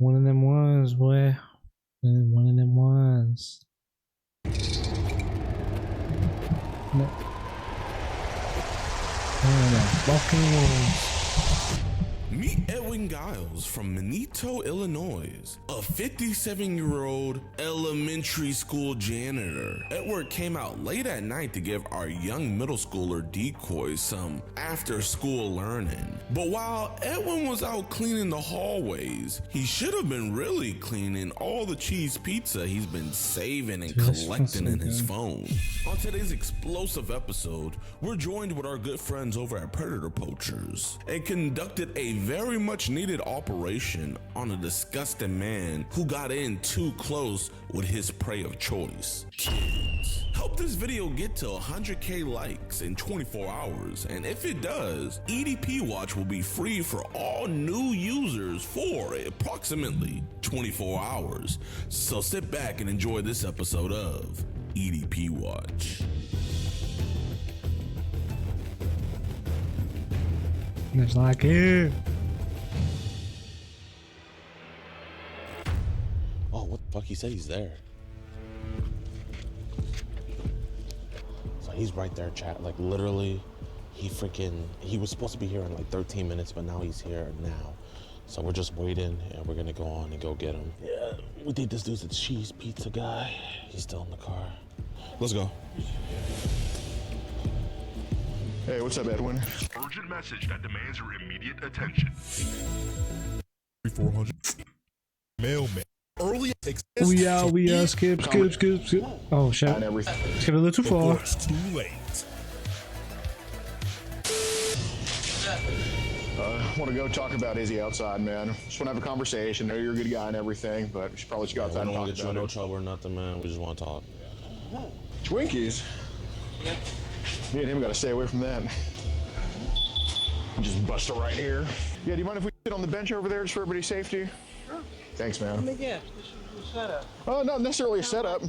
One of them ones, boy. One of them ones. No. Walking ones. Meet Edwin Giles from Minito, Illinois, a 57-year-old elementary school janitor. Edward came out late at night to give our young middle schooler Decoy some after-school learning. But while Edwin was out cleaning the hallways, he should have been really cleaning all the cheese pizza he's been saving and collecting in his phone. On today's explosive episode, we're joined with our good friends over at Predator Poachers and conducted a very much needed operation on a disgusting man who got in too close with his prey of choice, kids. Help this video get to 100K likes in 24 hours, and if it does, EDP Watch will be free for all new users for approximately 24 hours. So sit back and enjoy this episode of EDP Watch. It's like it. Oh, what the fuck? He said he's there. So he's right there, chat. Like literally, he was supposed to be here in like 13 minutes, but now he's here now. So we're just waiting and we're gonna go on and go get him. Yeah, we think this dude's a cheese pizza guy. He's still in the car. Let's go. Hey, what's up, Edwin? Urgent message that demands your immediate attention. 400 mailman. Early We out, skip. Oh shit. And everything. Skip a little too far. It's too late. Want to go talk about Izzy outside, man. Just want to have a conversation. Know you're a good guy and everything, but we should probably just go We outside don't and want talk to get you in about no it. trouble or nothing, man. We just want to talk. Twinkies? Me and him got to stay away from that. Just bust it right here. Yeah, do you mind if we sit on the bench over there just for everybody's safety? Sure. Thanks, man. Let me guess, this is the setup. Oh, not necessarily a setup.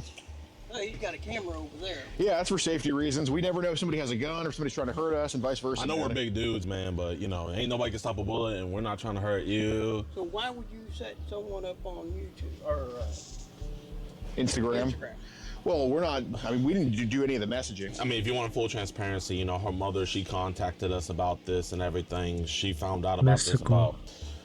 Oh, you got a camera over there. Yeah, that's for safety reasons. We never know if somebody has a gun or somebody's trying to hurt us and vice versa. I know man. we're big dudes, man, but you know, ain't nobody can stop a bullet, and we're not trying to hurt you. So why would you set someone up on YouTube or Instagram. Well, we're not, I mean, we didn't do any of the messaging. I mean, if you want full transparency, you know, her mother, she contacted us about this and everything. She found out about this about,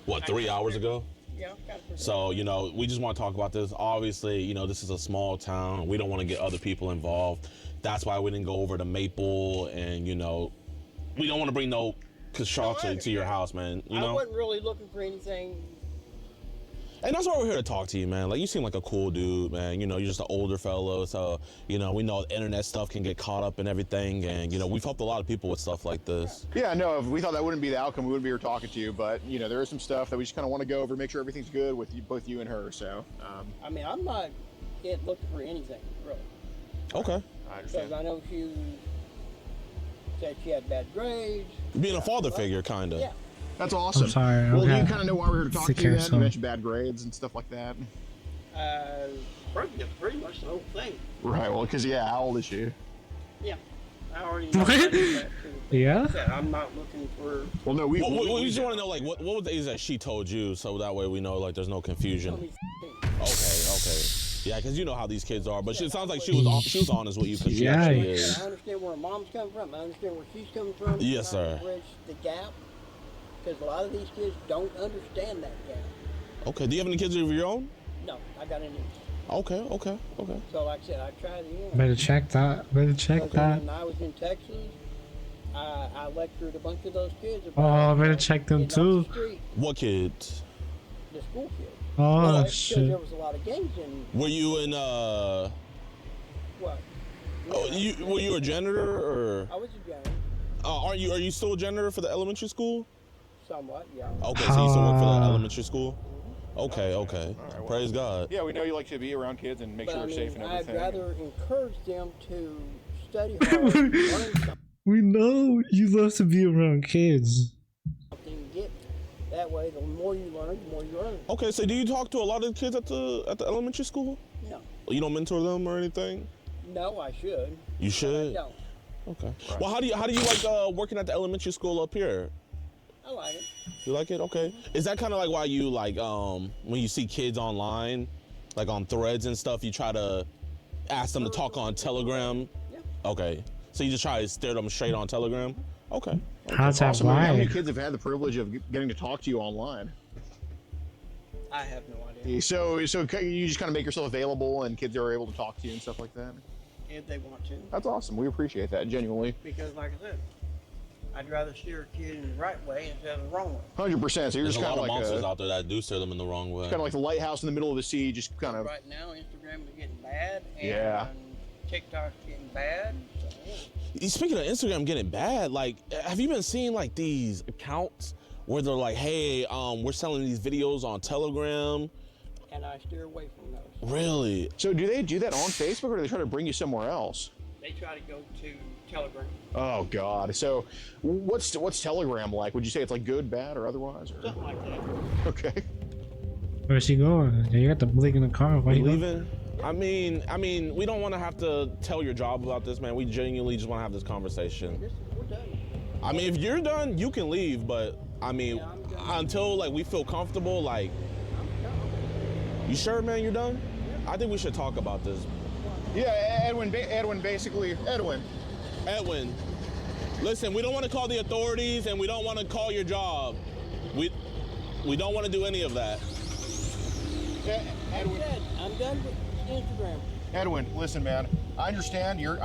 what, 3 hours ago? Yeah, So, you know, we just want to talk about this. Obviously, you know, this is a small town. We don't want to get other people involved. That's why we didn't go over to Maple, and, you know, we don't want to bring no construction to your house, man. You know? I wasn't really looking for anything. And that's why we're here to talk to you, man. Like, you seem like a cool dude, man. You know, you're just an older fellow, so, you know, we know internet stuff can get caught up in everything, and, you know, we've helped a lot of people with stuff like this. Yeah, no, if we thought that wouldn't be the outcome, we wouldn't be here talking to you, but, you know, there is some stuff that we just kind of want to go over, make sure everything's good with you, both you and her, so. I mean, I'm not looking for anything, really. Okay. I understand. Because I know she said she had bad grades. Being a father figure, kind of. Yeah. That's awesome. I'm sorry, Well, okay. you kind of know why we're here to talk Take to you, care, then. You son. mentioned bad grades and stuff like that. Pretty much the whole thing. Right, well, because, yeah, how old is she? Yeah. I already know What? that too. Yeah? Like I said, I'm not looking for. Well, no, we We just want to know, like, what was the age that she told you, so that way we know, like, there's no confusion. Okay. Yeah, because you know how these kids are, but it sounds like she was honest with you, because she actually is. I understand where mom's coming from. I understand where she's coming from. Yes, Trying sir. to bridge the gap, because a lot of these kids don't understand that gap. Okay, do you have any kids of your own? No, I got any. Okay. So like I said, I tried it. Better check that. Better check Because that. when I was in Texas, I lectured a bunch of those kids Oh, about. better check them getting off too. the street, What kids? the school kids. Oh Because shit. there was a lot of gangs in Were you in, what? were you a janitor, or? I was a janitor, Are you still a janitor for the elementary school? somewhat, yeah. Okay, so you still work for the elementary school? Okay. well. Praise God. Yeah, we know you like to be around kids and make But sure I they're safe mean, and I'd everything. rather encourage them to study hard, learn We know you love to be around kids. something, get that way. The more you learn, the more you earn. Okay, so do you talk to a lot of kids at the elementary school? No, You don't mentor them or anything? no, I should. You should. But I don't. Okay. Well, how do you like working at the elementary school up here? I like it. You like it? Okay. Is that kind of like why you like when you see kids online, like on threads and stuff, you try to ask them to talk on Telegram? Yeah. Okay. So you just try to steer them straight on Telegram? Okay. How's that Awesome. How many why? kids have had the privilege of getting to talk to you online? I have no idea. So you just kind of make yourself available, and kids are able to talk to you and stuff like that. If they want to. That's awesome. We appreciate that genuinely. Because, like I said, I'd rather steer a kid in the right way instead of the wrong way. 100%. So you're There's just a kind lot of of like monsters out there that do steer them in the wrong way. kind of like the lighthouse in the middle of the sea. Just kind of. Right now, Instagram is getting bad, and Yeah. TikTok's getting bad. So, yeah. Speaking of Instagram getting bad, like, have you been seeing like these accounts where they're like, hey, we're selling these videos on Telegram? And I steer away from those. Really? So do they do that on Facebook, or do they try to bring you somewhere else? They try to go to Telegram. Oh God. So what's Telegram like? Would you say it's like good, bad, or otherwise? Or? Something like that. Okay. Where's he going? Yeah, you got the blink in the car. Why You you going? leaving? I mean, we don't want to have to tell your job about this, man. We genuinely just want to have this conversation. We're done. I mean, if you're done, you can leave, but I mean, Yeah, I'm done. until like we feel comfortable, like, I'm done. you sure, man, you're done? I think we should talk about this. Yeah, Edwin. Basically, Edwin. Edwin, listen, we don't want to call the authorities and we don't want to call your job. We don't want to do any of that. Edwin. I'm done with Instagram. Edwin, listen, man. I understand you're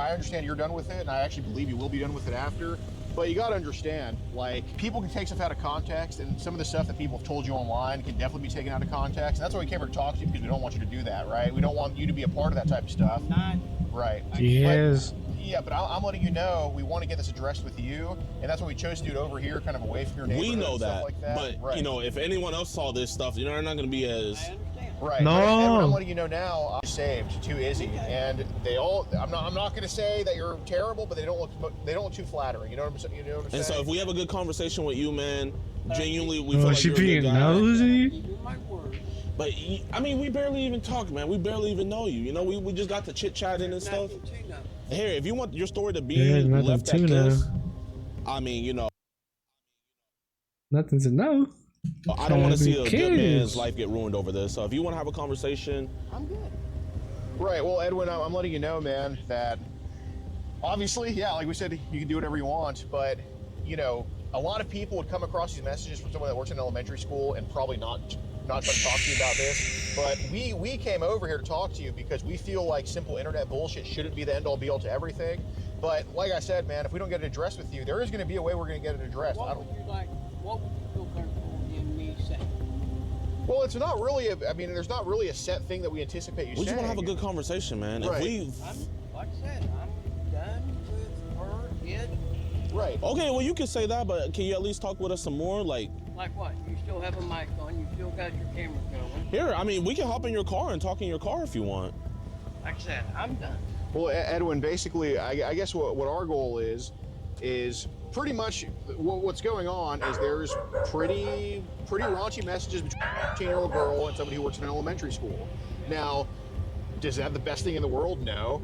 done with it, and I actually believe you will be done with it after. But you got to understand, like, people can take stuff out of context, and some of the stuff that people have told you online can definitely be taken out of context. And that's why we came here to talk to you, because we don't want you to do that, right? We don't want you to be a part of that type of stuff. Not. Right. Yes. But I'm letting you know we want to get this addressed with you, and that's why we chose to do it over here, kind of away from your neighborhood. We know and stuff that, like that. but Right. you know, if anyone else saw this stuff, you know, they're not going to be as. I understand. Right. No. Edwin, I'm letting you know now. I'm saved to Izzy, and they all. I'm not going to say that you're terrible, but they don't look too flattering. You know what I'm saying? You know what I'm saying? And so if we have a good conversation with you, man, genuinely, we feel Oh, like she you're a good being guy. nosy? Give you my word. But I mean, we barely even talk, man. We barely even know you. You know, we just got to chit chatting and stuff. Nothing to know. Here, if you want your story to be There's nothing left at to this, know. I mean, you know, Nothing to know. I don't want to see a good Kids. man's life get ruined over this. So if you want to have a conversation, I'm good. Right. Well, Edwin, I'm letting you know, man, that obviously, yeah, like we said, you can do whatever you want, but you know, a lot of people would come across these messages from someone that works in elementary school and probably not try to talk to you about this. But we came over here to talk to you because we feel like simple internet bullshit shouldn't be the end all be all to everything. But like I said, man, if we don't get it addressed with you, there is going to be a way we're going to get it addressed. What would you like? What would you feel comfortable in me saying? Well, it's not really. There's not really a set thing that we anticipate you we saying. just want to have a good conversation, man. Right. If we, Like I said, I'm done with her, it. Right. okay, well, you can say that, but can you at least talk with us some more? Like, Like what? You still have a mic on, you still got your camera going. here, I mean, we can hop in your car and talk in your car if you want. Like I said, I'm done. Well, Edwin, basically, I guess what our goal is pretty much what's going on is there's pretty raunchy messages between a 18-year-old girl and somebody who works in an elementary school. Now, is that the best thing in the world? No.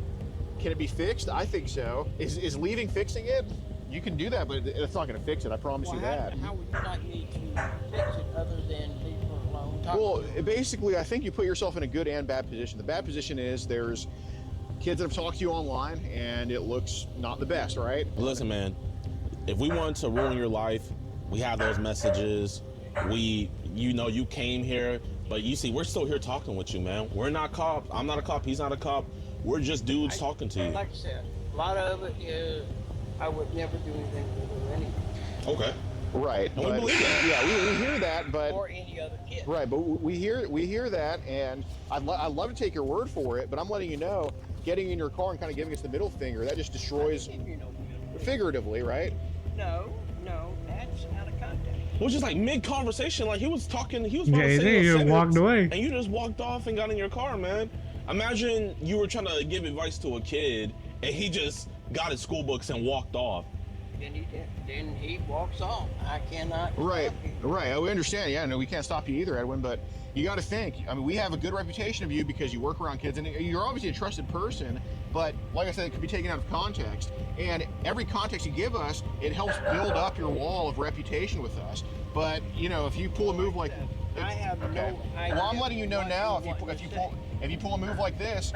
Can it be fixed? I think so. Is leaving fixing it? You can do that, but it's not going to fix it. I promise you that. How would you like me to fix it other than leave her alone? Well, basically, I think you put yourself in a good and bad position. The bad position is there's kids that have talked to you online, and it looks not the best, right? Listen, man, if we want to ruin your life, we have those messages. You came here, but you see, we're still here talking with you, man. We're not cops. I'm not a cop. He's not a cop. We're just dudes talking to you. Like I said, a lot of it is I would never do anything with her anyway. Okay. Right. And we believe that. Yeah, we hear that, but Or any other kid. right, but we hear that, and I'd love to take your word for it, but I'm letting you know, getting in your car and kind of giving us the middle finger, that just destroys You know, figuratively, right? no, that's out of context. Well, just like mid-conversation, like he was about Yeah, to say then a you sentence, walked away. and you just walked off and got in your car, man. Imagine you were trying to give advice to a kid, and he just got his school books and walked off. Then he walks off. I cannot. Right, stop him. right. We understand. Yeah, no, we can't stop you either, Edwin. But you got to think. I mean, we have a good reputation of you because you work around kids, and you're obviously a trusted person. but like I said, it could be taken out of context. And every context you give us, it helps build up your wall of reputation with us. But you know, if you pull a move like, I have no idea. well, I'm letting you know what now. you want me to say. If you pull a move like this,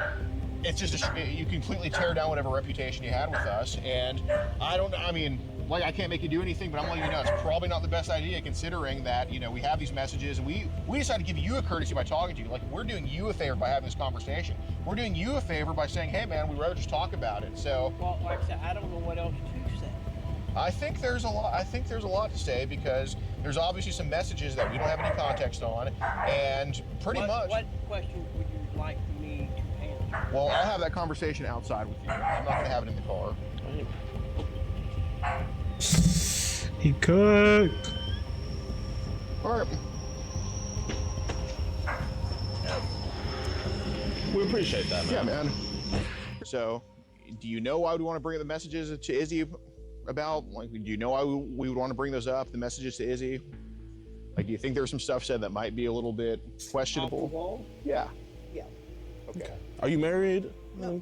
it's just you completely tear down whatever reputation you had with us. And I mean, like, I can't make you do anything, but I'm letting you know it's probably not the best idea, considering that, you know, we have these messages, and we decided to give you a courtesy by talking to you. Like, we're doing you a favor by having this conversation. We're doing you a favor by saying, hey man, we'd rather just talk about it. So, Well, like I said, I don't know what else to say. I think there's a lot to say, because there's obviously some messages that we don't have any context on, and pretty much. What question would you like me to answer? Well, I'll have that conversation outside with you. I'm not going to have it in the car. He cooked. All right. We appreciate that, man. Yeah, man. So, do you know why we want to bring the messages to Izzy about? Like, do you know why we would want to bring those up, the messages to Izzy? Like, do you think there's some stuff said that might be a little bit questionable? Off the wall? Yeah. Yeah. Okay. Are you married? No.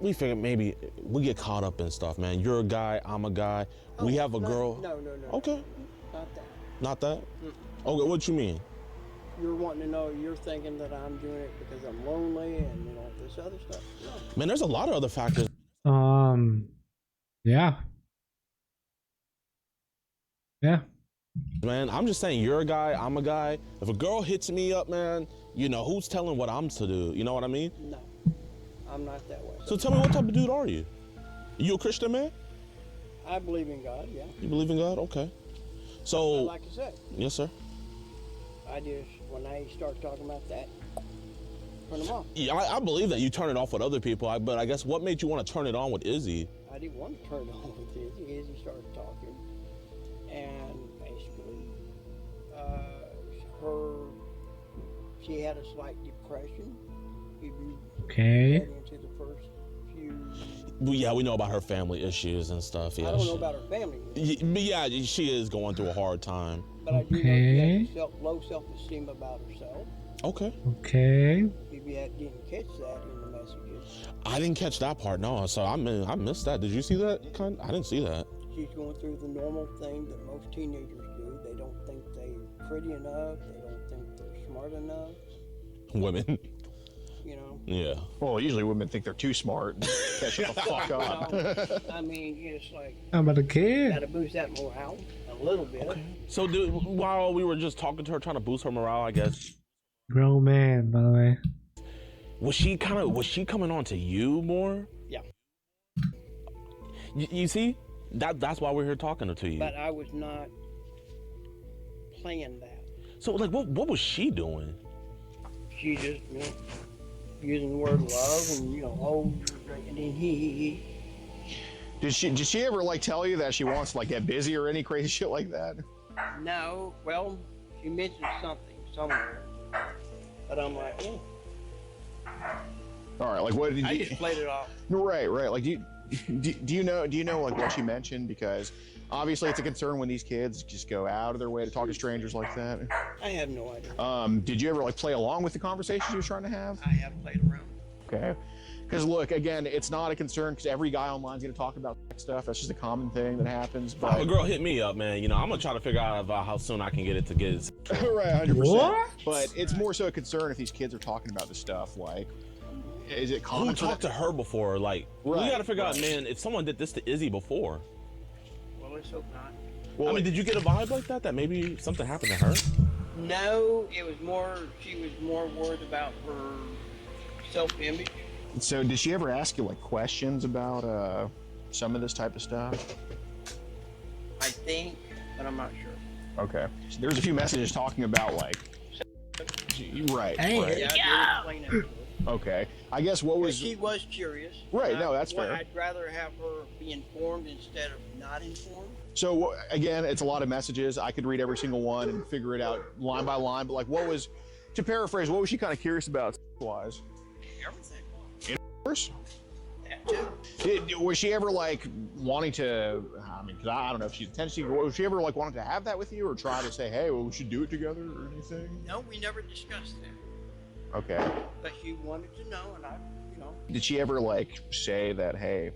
We figured maybe we get caught up in stuff, man. You're a guy, I'm a guy. We have a girl. No. Okay. Not that. Not that? Mm-mm. Okay, what you mean? You're wanting to know, you're thinking that I'm doing it because I'm lonely and, you know, this other stuff. No. Man, there's a lot of other factors. Yeah. Yeah. Man, I'm just saying, you're a guy, I'm a guy. If a girl hits me up, man, you know, who's telling what I'm to do? You know what I mean? No. I'm not that way. So tell me, what type of dude are you? You a Christian man? I believe in God, yeah. You believe in God? Okay. So, But like I said, yes, sir. I just, when I start talking about that, turn them off. Yeah, I believe that you turn it off with other people, but I guess what made you want to turn it on with Izzy? I didn't want to turn it on with Izzy. Izzy started talking, and basically, she had a slight depression. If you Okay. get into the first few, Yeah, we know about her family issues and stuff. Yeah, I don't know about her family, But yeah, she is going through a hard time. but I do know she has low self-esteem about herself. Okay. Okay. If you didn't catch that in the messages, I didn't catch that part, no. So I missed that. Did you see that? I didn't see that. she's going through the normal thing that most teenagers do. They don't think they're pretty enough. They don't think they're smart enough. Women. You know. Yeah. Well, usually women think they're too smart. Yeah, shut the fuck up. Well, I mean, it's like, I'm about a kid. gotta boost that morale a little bit. So, dude, while we were just talking to her, trying to boost her morale, I guess, Grown man, by the way. was she coming on to you more? Yeah. You see, that's why we're here talking to you. But I was not playing that. So, like, what was she doing? She just, you know, using the word love and, you know, oh, and then he. Did she ever like tell you that she wants to like get busy or any crazy shit like that? No, well, she mentioned something somewhere. But I'm like, oh. All right, like what did I you? just played it off. Right. Like do you know like what she mentioned? Because obviously it's a concern when these kids just go out of their way to talk to strangers like that. I have no idea. Did you ever like play along with the conversation she was trying to have? I have played around. Okay. Because look, again, it's not a concern because every guy online is going to talk about stuff. That's just a common thing that happens. If But a girl hit me up, man, you know, I'm gonna try to figure out how soon I can get it to get it. right, 100%. What? But it's more so a concern if these kids are talking about this stuff. Like, is it common? Who talked to her before? Like, we Right, gotta figure out, right. man, if someone did this to Izzy before. Well, let's hope not. Well, I mean, did you get a vibe like that maybe something happened to her? No, it was more, she was more worried about her self-image. so did she ever ask you like questions about some of this type of stuff? I think, but I'm not sure. Okay. So there's a few messages talking about like. Right. Hey. Right. Yeah, I did explain that to her. Okay. I guess what But was. she was curious. Right, no, that's fair. I'd rather have her be informed instead of not informed. So again, it's a lot of messages. I could read every single one and figure it out line by line. But like, what was, to paraphrase, what was she kind of curious about, wise? Everything. Course. That too. Was she ever like wanting to? I mean, because I don't know if she's attention seeker. Was she ever like wanting to have that with you, or try to say, hey, well, we should do it together, or anything? No, we never discussed that. Okay. But she wanted to know, and I, you know, know. Did she ever like say that, hey,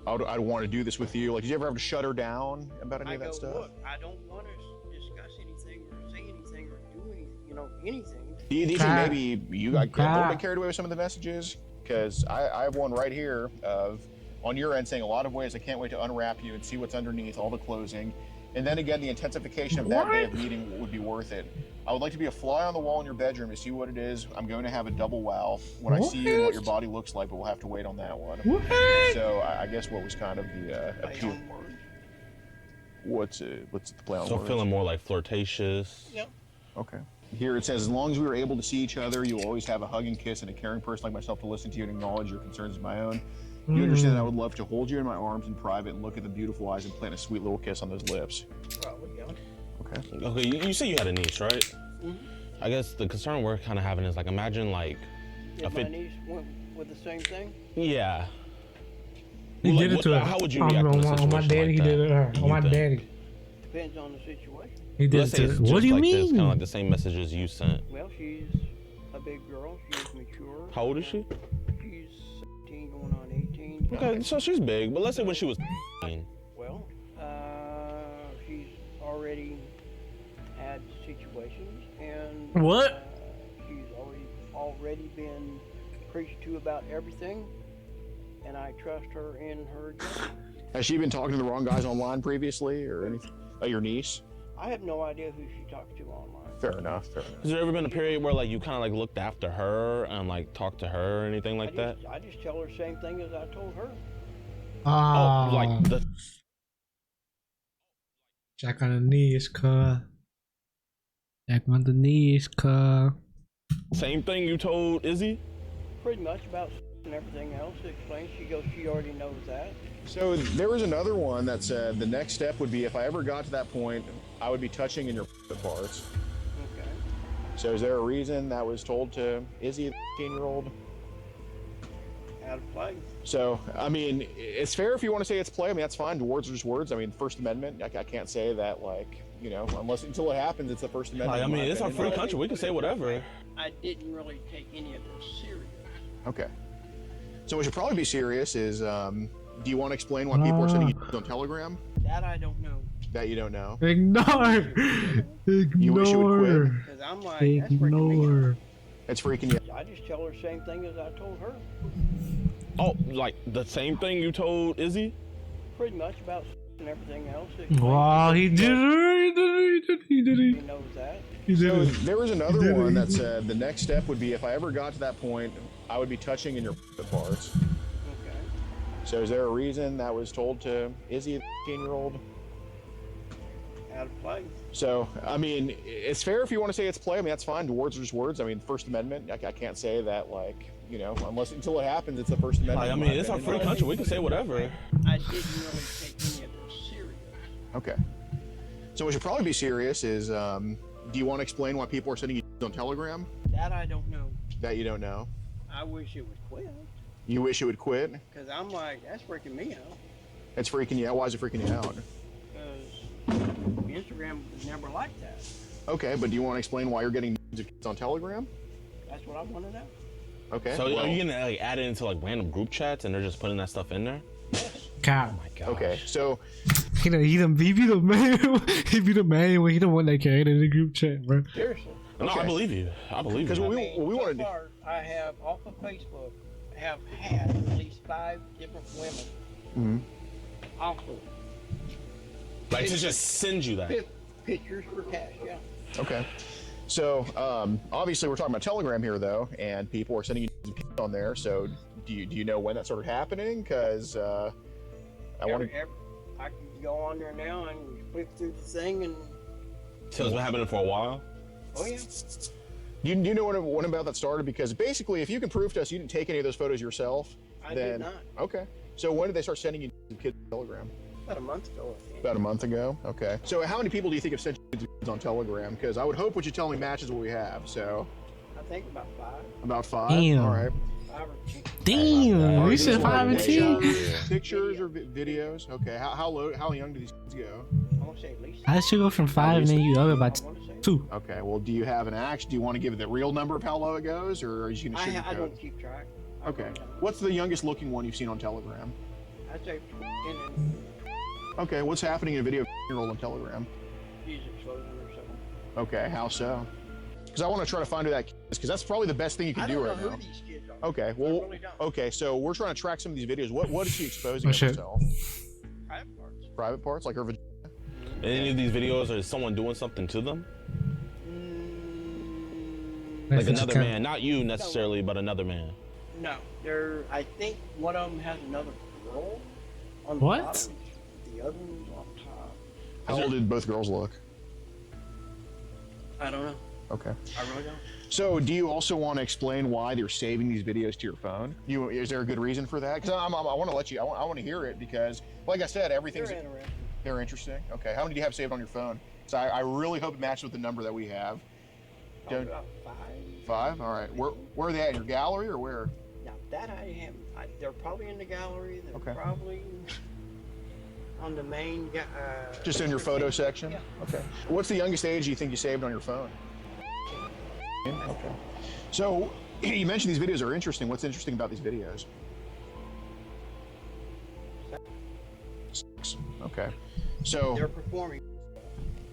I'd want to do this with you? Like, did you ever have to shut her down about any of that stuff? Look, I don't want to discuss anything or say anything or do anything, anything. Do you think maybe you got a little bit carried away with some of the messages? Because I have one right here of on your end saying a lot of ways I can't wait to unwrap you and see what's underneath all the closing. And then again, the intensification of that day of meeting would be worth it. I would like to be a fly on the wall in your bedroom to see what it is. I'm going to have a double wow when I see you and what your body looks like, but we'll have to wait on that one. So I guess what was kind of the appeal? What's the play on words? So feeling more like flirtatious. Yep. Okay. Here it says, as long as we were able to see each other, you will always have a hug and kiss and a caring person like myself to listen to you and acknowledge your concerns as my own. You understand that I would love to hold you in my arms in private and look at the beautiful eyes and plant a sweet little kiss on those lips. Probably, yeah. Okay. Okay, you say you had a niece, right? Mm-hmm. I guess the concern we're kind of having is like, imagine like... If my niece went with the same thing? Yeah. He did it to her. How would you react in a situation on my daddy, like he did it to her. that? On my daddy. Depends on the situation. He did Let's it say to it's her. What just do you like this, mean? kind of like the same messages you sent. Well, she's a big girl. She's mature. How old is she? She's 17 going on 18. Okay, so she's big, but let's say when she was Well, she's already had situations, and What? she's already been preached to about everything, and I trust her in her judgment. Has she been talking to the wrong guys online previously or anything? Your niece? I have no idea who she talks to online. Fair enough, fair enough. Has there ever been a period where like you kind of like looked after her and like talked to her or anything like that? I just tell her the same thing as I told her. Oh, like the Jack on the knees, cuz. Jack on the knees, cuz. same thing you told Izzy? Pretty much about and everything else. Explains. She goes, she already knows that. So there was another one that said the next step would be if I ever got to that point, I would be touching in your parts. Okay. So is there a reason that was told to Izzy, the 15-year-old? Out of play. So, I mean, it's fair if you want to say it's play. I mean, that's fine. Words are just words. I mean, First Amendment, I can't say that, like, until it happens, it's the First Amendment. I mean, it's our free country. We can say whatever. I didn't really take any of this serious. Okay. So what should probably be serious is, do you want to explain why people are sending you on Telegram? That I don't know. That you don't know? Ignore. You wish you would quit? Because I'm like, that's freaking me out. Ignore. It's freaking you. I just tell her the same thing as I told her. Oh, like the same thing you told Izzy? Pretty much about and everything else. Wow, he did it. He did She it. knows that. He did So it. there was another one that said the next step would be if I ever got to that point, I would be touching in your parts. Okay. So is there a reason that was told to Izzy, the 15-year-old? Out of play. So, I mean, it's fair if you want to say it's play. I mean, that's fine. Words are just words. I mean, First Amendment, I can't say that, like, until it happens, it's the First Amendment. I mean, it's our free country. We can say whatever. I didn't really take any of this serious. Okay. So what should probably be serious is, do you want to explain why people are sending you on Telegram? That I don't know. That you don't know? I wish it would quit. You wish it would quit? Because I'm like, that's freaking me out. It's freaking you out. Why is it freaking you out? Because Instagram was never like that. Okay, but do you want to explain why you're getting on Telegram? That's what I want to know. Okay. So well, are you gonna like add it into like random group chats and they're just putting that stuff in there? Cap. Oh my god. Okay, so He be the man. He be the man when he the one that carried in the group chat, bro. Seriously. No, I believe you. I believe because you. what we so wanted to far, I have off of Facebook, have had at least 5 different women off of Like to just send you that. pictures for cash, yeah. Okay. So obviously we're talking about Telegram here though, and people are sending you on there. So do you know when that started happening? Because I want to. I can go on there now and click through the thing and. So it's been happening for a while. Oh yeah. Do you know when about that started? Because basically, if you can prove to us you didn't take any of those photos yourself, I then did not. okay. So when did they start sending you kids on Telegram? About a month ago. I think. About a month ago. Okay. So how many people do you think have sent you on Telegram? Because I would hope what you tell me matches what we have. So I think about 5. about 5. Damn. All right. 5 or 6. Damn, you said 5 and 10. Pictures or videos? Okay. How young do these kids go? I want to say at least. I should go from 5 and then you up about I want to say. 2. Okay. Well, do you have an action? Do you want to give the real number of how low it goes, or are you just gonna shoot I the don't code? keep track. Okay. What's the youngest looking one you've seen on Telegram? I'd say 10 and Okay, what's happening in a video of a 10-year-old on Telegram? she's exposing herself. Okay, how so? Because I want to try to find who that kid is, because that's probably the best thing you can I do don't know right who now. these kids are. Okay, I well, really don't. okay, so we're trying to track some of these videos. What is she exposing Oh, of shit. herself? Private parts. Private parts, like her vagina? Any of these videos are someone doing something to them? I Like think another she man, not you necessarily, but another man. No, I think one of them has another girl on What? the bottom. The other one's on top. How old did both girls look? I don't know. Okay. I really don't. So, do you also want to explain why they're saving these videos to your phone? Is there a good reason for that? Because I want to let you. I want to hear it because, like I said, everything's They're interesting. they're interesting. Okay. How many do you have saved on your phone? So I really hope it matches with the number that we have. Probably about 5. 5. All right. Where are they at? In your gallery or where? Now that I haven't. They're probably in the gallery. They're Okay. probably on the main. Just in your photo section. Yeah. Okay. What's the youngest age you think you saved on your phone? Okay. So you mentioned these videos are interesting. What's interesting about these videos? Sex. Okay. So They're performing.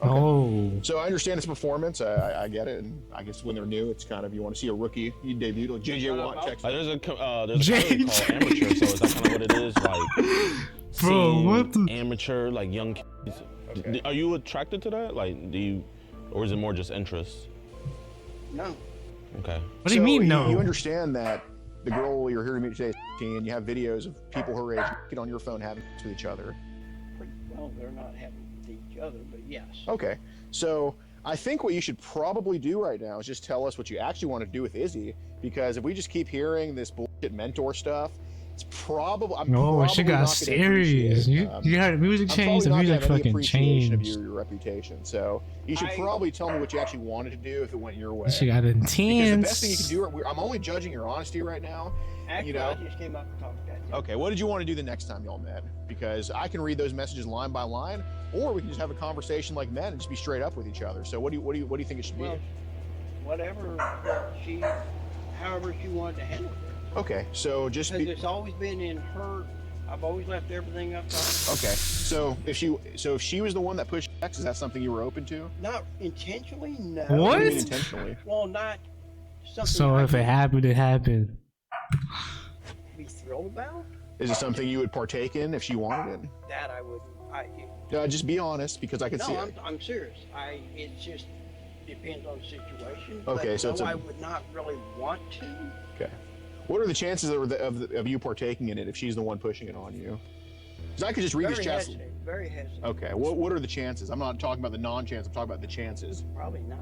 Oh. So I understand it's performance. I get it, and I guess when they're new, it's kind of you want to see a rookie you debut like JJ Watt checks. There's a category called amateur, so is that kind of what it is? Like, Bro, seeing what the- amateur, like young kids. Okay. Are you attracted to that? Like, do you, or is it more just interest? No. Okay. What do you mean, no? You understand that the girl you're here to meet today is 15. You have videos of people her age get on your phone having sex with each other. Pretty well, they're not having with each other, but yes. Okay, so I think what you should probably do right now is just tell us what you actually want to do with Izzy, because if we just keep hearing this bullshit mentor stuff, it's probably No, she got serious. You heard the music change, the music fucking changed. Of your reputation. So you should probably tell me what you actually wanted to do if it went your way. She got Because the intense. best thing you can do, I'm only judging your honesty right now. Actually, You know? I just came up and talked to that. Okay, what did you want to do the next time y'all met? Because I can read those messages line by line, or we can just have a conversation like men and just be straight up with each other. So what do you think it should be? Well, whatever however she wanted to handle it. Okay, so just Because be it's always been in her. I've always left everything up to her. okay. So if she was the one that pushed X, is that something you were open to? Not intentionally, no. What? What do you mean intentionally? Well, not something. So I if it would happened, it happened. be thrilled about. Is it something you would partake in if she wanted it? That I wouldn't. Just be honest, because I can see No, it. I'm serious. It just depends on the situation. Okay, but so no, it's a- I would not really want to. Okay. What are the chances of you partaking in it if she's the one pushing it on you? Because I could just read Very these chats. hesitant. Very hesitant. Okay. What are the chances? I'm not talking about the non-chance. I'm talking about the chances. Probably not.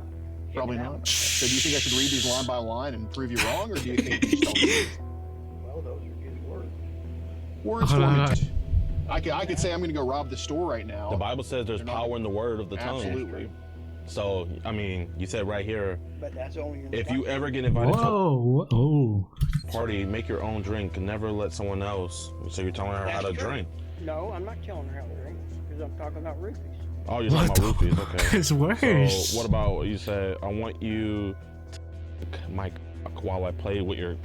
Probably Get it not. out. So do you think I should read these line by line and prove you wrong, or do you think you just tell the truth? Well, those are good words. Words Hold on. formed. I could say I'm going to go rob the store right now. The Bible says there's They're not- power in the word of the tongue. Absolutely. So, I mean, you said right here, But that's only in the if you Bible. ever get invited to Whoa. Oh. a party, make your own drink. Never let someone else. So you're telling her how to That's true. drink. No, I'm not telling her how to drink because I'm talking about rupees. Oh, you're talking What about rupees. Okay. It's worse. So what about what you said? I want you to lick my cock while I play with your.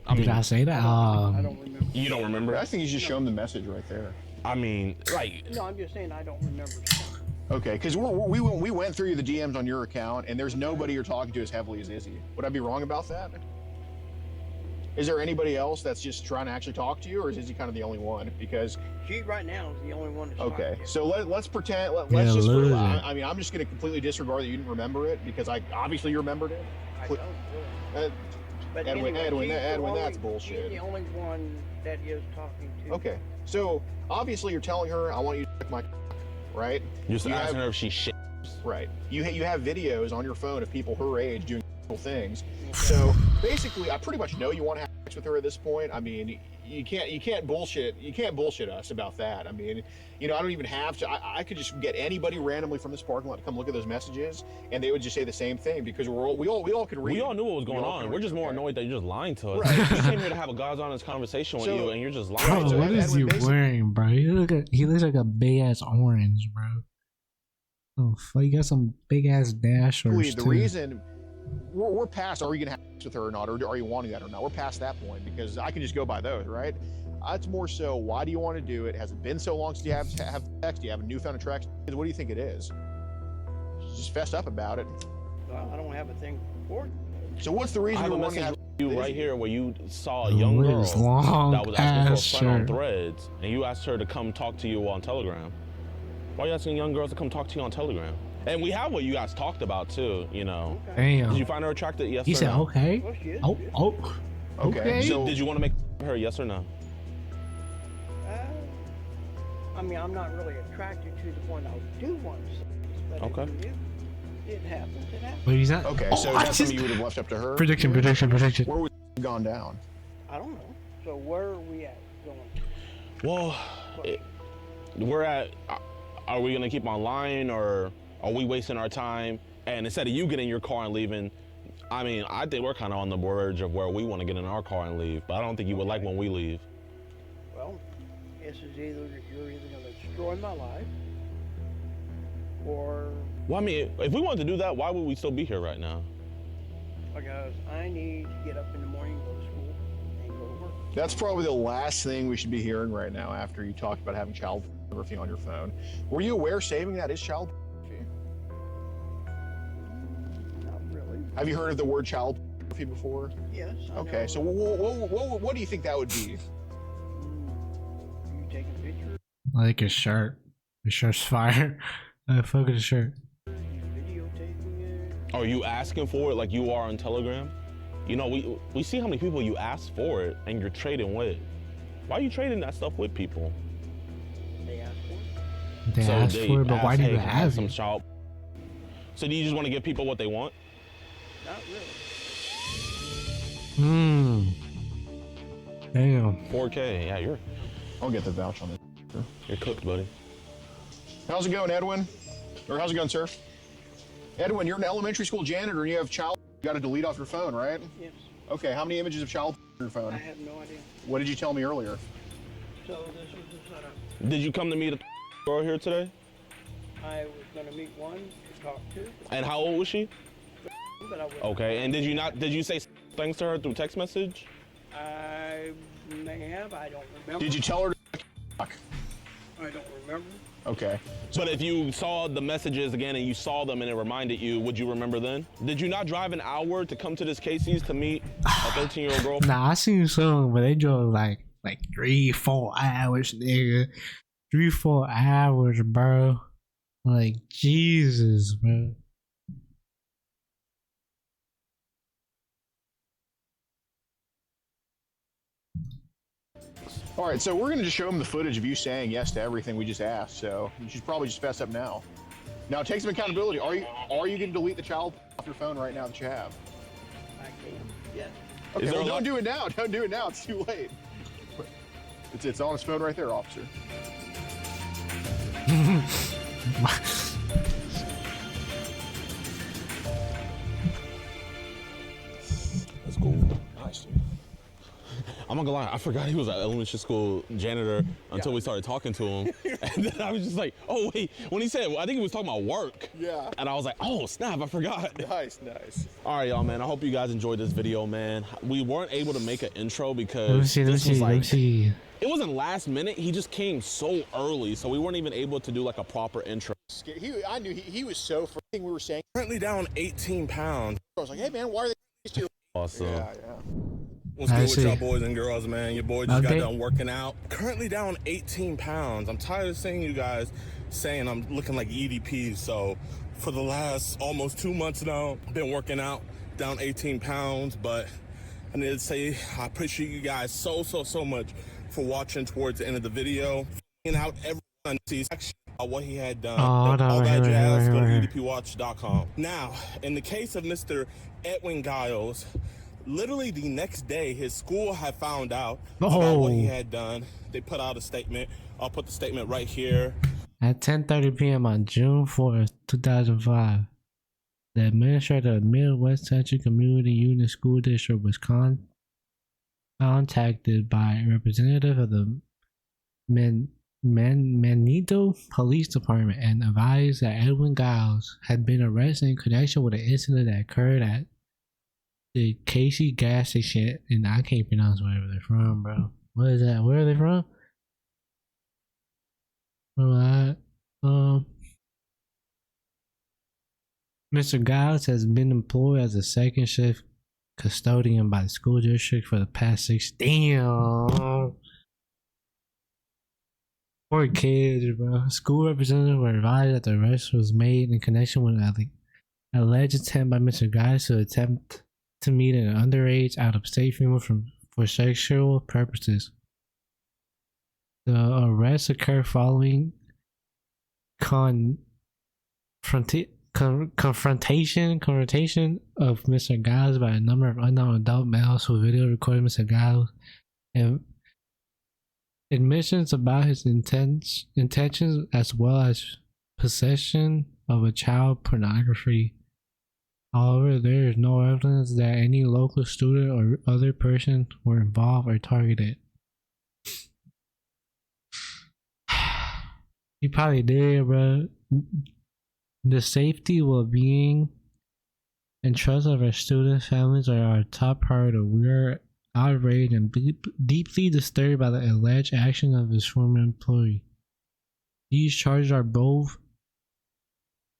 I Did mean, I say that? I don't remember. you don't remember? I think you should show them the message right there. I mean, like, No, I'm just saying I don't remember. saying. Okay, because we went through the DMs on your account, and there's nobody you're talking to as heavily as Izzy. Would I be wrong about that? Is there anybody else that's just trying to actually talk to you, or is Izzy kind of the only one? Because She right now is the only one that's okay, talking to. so let's pretend. Let's Yeah, just. loser. I mean, I'm just going to completely disregard that you didn't remember it because I obviously you remembered it. I don't really. But Edwin, anyway, she's the Edwin, that's only- bullshit. She's the only one that is talking to. Okay, so obviously you're telling her I want you to check my, right? you're just You asking have- her if she shit. Right. You have videos on your phone of people her age doing cool things. So basically, I pretty much know you want to have sex with her at this point. I mean, you can't bullshit us about that. I mean, I don't even have to. I could just get anybody randomly from this parking lot to come look at those messages, and they would just say the same thing because we all could read. We all knew what was going We all on. can We're read, just more okay. annoyed that you're just lying to us. Right. We came here to have a God's honest conversation with So- you, and you're just lying. Bro, so what is he Edwin, basically- wearing, bro? He looks like a big ass orange, bro. Oh, fuck, you got some big ass dash or The reason we're past, are we gonna have with her or not, or are you wanting that or not? We're past that point because I can just go by those, right? It's more so, why do you want to do it? Has it been so long since you have sex? Do you have a newfound attraction? What do you think it is? Just fessed up about it. Well, I don't have a thing for it. So what's the reason I have you a want to message have you right here where you saw a young With girl his long that was asking ass for a friend on shirt. Threads, and you asked her to come talk to you on Telegram. Why are you asking young girls to come talk to you on Telegram? And we have what you guys talked about too, you know. Okay. Damn. Did you find her attractive? Yes He or said, no? okay. Well, she is. Oh. Okay, Okay. so Did you want to make her? Yes or no? I mean, I'm not really attracted to the point I do want sex, but Okay. if it happens, it happens. But he's not. okay, Oh, so I that's just- something you would have left up to her. Prediction. Where would it gone down? I don't know. So where are we at going? Well, we're at. Are we gonna keep online, or are we wasting our time? And instead of you getting your car and leaving, I mean, I think we're kind of on the verge of where we want to get in our car and leave. But I don't think you would like when we leave. Well, this is you're either going to destroy my life, or Well, I mean, if we wanted to do that, why would we still be here right now? because I need to get up in the morning, go to school, and go to work. That's probably the last thing we should be hearing right now after you talked about having child pornography on your phone. Were you aware saving that is child pornography? Not really. Have you heard of the word child pornography before? Yes. I Okay, know. so what do you think that would be? You taking pictures, I like his shirt. His shirt's fire. Fuck his shirt. videotaping it. Are you asking for it like you are on Telegram? You know, we see how many people you ask for it and you're trading with. Why are you trading that stuff with people? They ask for it. They asked for it, but why do you "Hey, can I have some it? child?" So do you just want to give people what they want? Not really. Damn. 4K, yeah, I'll get the vouch on this. you're cooked, buddy. How's it going, Edwin? Or how's it going, sir? Edwin, you're an elementary school janitor and you have child. You got to delete off your phone, right? Yes. Okay, how many images of child on your phone? I have no idea. What did you tell me earlier? So this was the setup. Did you come to meet a girl here today? I was going to meet one to talk to, And how old was she? but I wouldn't. Okay, and did you say things to her through text message? I may have. I don't remember. Did you tell her to I don't remember. Okay. But if you saw the messages again and you saw them and it reminded you, would you remember then? Did you not drive an hour to come to this Casey's to meet a 13-year-old girl? Nah, I seen some, but they drove like 3-4 hours, nigga. 3-4 hours, bro. Like Jesus, bro. All right, so we're going to just show them the footage of you saying yes to everything we just asked. So you should probably just fess up now. Now take some accountability. Are you going to delete the child off your phone right now that you have? I can. Yes. Okay, there well, a don't lot- do it now. Don't do it now. It's too late. It's on his phone right there, officer. That's cool. Nice, dude. I'm not gonna lie, I forgot he was an elementary school janitor until we started talking to him. And then I was just like, oh wait, when he said, I think he was talking about work. Yeah. And I was like, oh snap, I forgot. Nice, nice. All right, y'all, man, I hope you guys enjoyed this video, man. We weren't able to make an intro Let me because see, let me this see, was let me like, see. it wasn't last minute, he just came so early, so we weren't even able to do like a proper intro. I knew he was so freaking. We were saying. Currently down 18 pounds. I was like, hey man, why are they? Awesome. Yeah. What's I good with see. y'all boys and girls, man? Your boy just got Okay. done working out. Currently down 18 pounds. I'm tired of seeing you guys saying I'm looking like EDP. So for the last almost 2 months now, been working out, down 18 pounds. But I need to say I appreciate you guys so much for watching towards the end of the video. And out everyone sees what he had done. Oh, no, All right that here, jazz, right go here, to right here. EDPWatch.com. Now, in the case of Mr. Edwin Giles, literally the next day, his school had found out about what he Oh. had done. They put out a statement. I'll put the statement right here. At 10:30 p.m. on June 4th, 2005, the administrator of Midwest Central Community Unit School District was contacted by a representative of the Manito Police Department and advised that Edwin Giles had been arrested in connection with an incident that occurred at the Casey gas station, and I can't pronounce wherever they're from, bro. What is that? Where are they from? Alright. Mr. Giles has been employed as a second shift custodian by the school district for the past 6. Damn. Poor kids, bro. School representatives were advised that the arrest was made in connection with an alleged attempt by Mr. Giles to attempt to meet an underage out of state female for sexual purposes. The arrest occurred following confrontation of Mr. Giles by a number of unknown adult males who video recorded Mr. Giles and admissions about his intentions as well as possession of a child pornography. However, there is no evidence that any local student or other person were involved or targeted. He probably did, bro. The safety, well-being, and trust of our students' families are our top priority. We are outraged and deeply disturbed by the alleged action of his former employee. These charges are both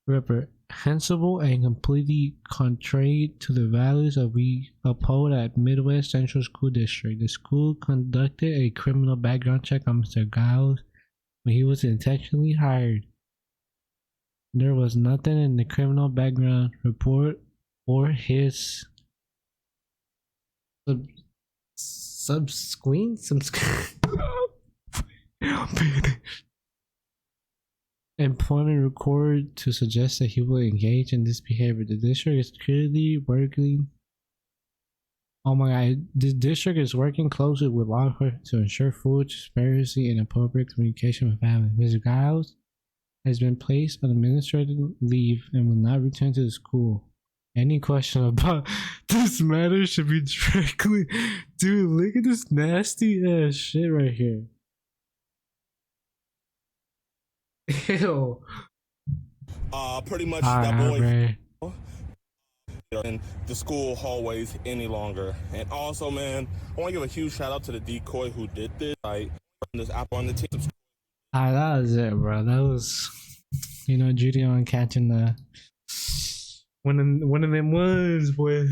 reprehensible and completely contrary to the values that we uphold at Midwest Central School District. The school conducted a criminal background check on Mr. Giles when he was intentionally hired. There was nothing in the criminal background report or his subsequent employment record to suggest that he will engage in this behavior. The district is clearly working. Oh my god, the district is working closely with law enforcement to ensure full transparency and appropriate communication with families. Mr. Giles has been placed on administrative leave and will not return to the school. Any question about this matter should be directly. Dude, look at this nasty ass shit right here. Ew. Pretty much that boy Right. in the school hallways any longer. And also, man, I want to give a huge shout out to the decoy who did this. Like, this app on the team. That was it, bro. That was, JiDion catching the one of them ones, boy.